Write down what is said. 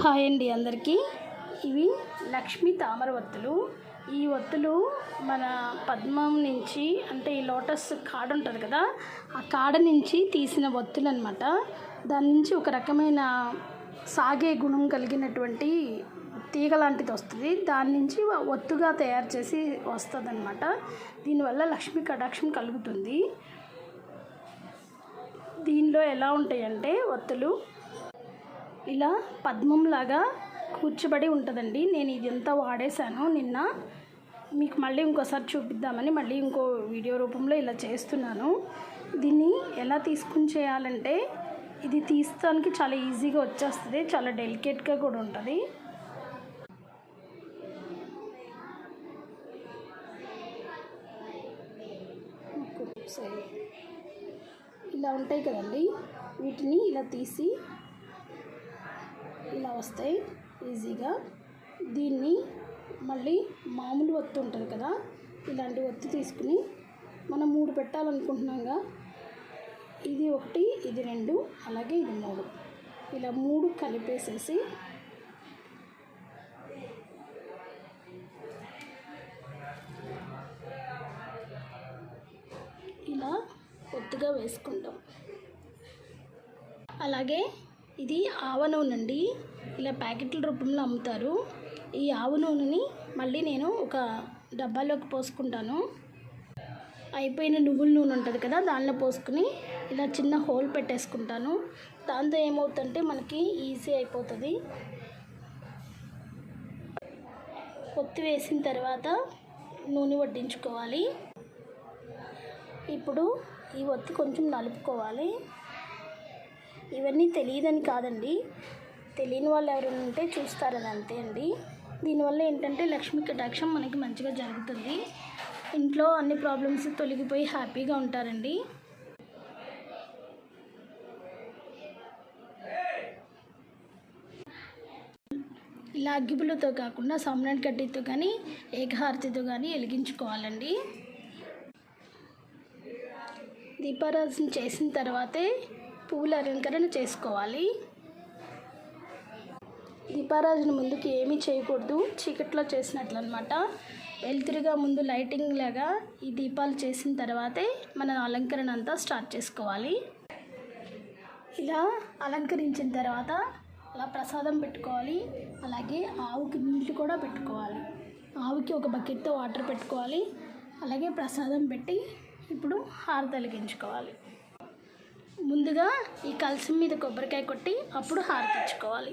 Hi అండి అందరికీ. ఇవి లక్ష్మీ తామర ఒత్తులు. ఈ ఒత్తులు మన పద్మం నుంచి, అంటే ఈ లోటస్ కాడ ఉంటుంది కదా, ఆ కాడ నుంచి తీసిన ఒత్తులు అన్నమాట. దాని నుంచి ఒక రకమైన సాగే గుణం కలిగినటువంటి తీగ లాంటిది వస్తుంది. దాని నుంచి ఒత్తుగా తయారు చేసి వస్తుంది అన్నమాట. దీనివల్ల లక్ష్మీ కటాక్షం కలుగుతుంది. దీనిలో ఎలా ఉంటాయంటే ఒత్తులు ఇలా పద్మంలాగా కూర్చోబడి ఉంటుందండి. నేను ఇదంతా వాడేశాను నిన్న. మీకు మళ్ళీ ఇంకోసారి చూపిద్దామని మళ్ళీ ఇంకో వీడియో రూపంలో ఇలా చేస్తున్నాను. దీన్ని ఎలా తీసుకుని చేయాలంటే ఇది తీస్తానికి చాలా ఈజీగా వచ్చేస్తుంది. చాలా డెలికేట్గా కూడా ఉంటుంది. ఇలా ఉంటాయి కదండి, వీటిని ఇలా తీసి ఇలా వస్తాయి ఈజీగా. దీన్ని మళ్ళీ మామూలు ఒత్తి ఉంటుంది కదా, ఇలాంటి ఒత్తి తీసుకుని మనం 3 పెట్టాలనుకుంటున్నాగా. ఇది 1, ఇది 2, అలాగే ఇది 3. ఇలా 3 కలిపేసేసి ఇలా ఒత్తుగా వేసుకుంటాం. అలాగే ఇది ఆవ నూనె అండి. ఇలా ప్యాకెట్ల రూపంలో అమ్ముతారు. ఈ ఆవ నూనెని మళ్ళీ నేను ఒక డబ్బాలోకి పోసుకుంటాను. అయిపోయిన నువ్వుల నూనె ఉంటుంది కదా, దానిలో పోసుకుని ఇలా చిన్న హోల్ పెట్టేసుకుంటాను. దాంతో ఏమవుతుందంటే మనకి ఈజీ అయిపోతుంది. ఒత్తి వేసిన తర్వాత నూనె వడ్డించుకోవాలి. ఇప్పుడు ఈ ఒత్తి కొంచెం నలుపుకోవాలి. ఇవన్నీ తెలియదని కాదండి, తెలియని వాళ్ళు ఎవరైనా ఉంటే చూస్తారని అంతే అండి. దీనివల్ల ఏంటంటే లక్ష్మీ కటాక్షం మనకి మంచిగా జరుగుతుంది. ఇంట్లో అన్ని ప్రాబ్లమ్స్ తొలగిపోయి హ్యాపీగా ఉంటారండి. ఇలా అగ్గిపుల్లతో కాకుండా సాంబ్రాణి కడ్డీతో కానీ ఏకహారతితో కానీ వెలిగించుకోవాలండి. దీపారాధన చేసిన తర్వాతే పువ్వుల అలంకరణ చేసుకోవాలి. దీపారాధన ముందుకి ఏమీ చేయకూడదు, చీకట్లో చేసినట్లు అనమాట. వెలుతురుగా ముందు లైటింగ్ లాగా ఈ దీపాలు చేసిన తర్వాతే మన అలంకరణ అంతా స్టార్ట్ చేసుకోవాలి. ఇలా అలంకరించిన తర్వాత అలా ప్రసాదం పెట్టుకోవాలి. అలాగే ఆవుకి నీళ్ళు కూడా పెట్టుకోవాలి. ఆవుకి ఒక బకెట్తో వాటర్ పెట్టుకోవాలి. అలాగే ప్రసాదం పెట్టి ఇప్పుడు హారతి వెలిగించుకోవాలి. ముందుగా ఈ కలశం మీద కొబ్బరికాయ కొట్టి అప్పుడు హారతి ఇచ్చుకోవాలి.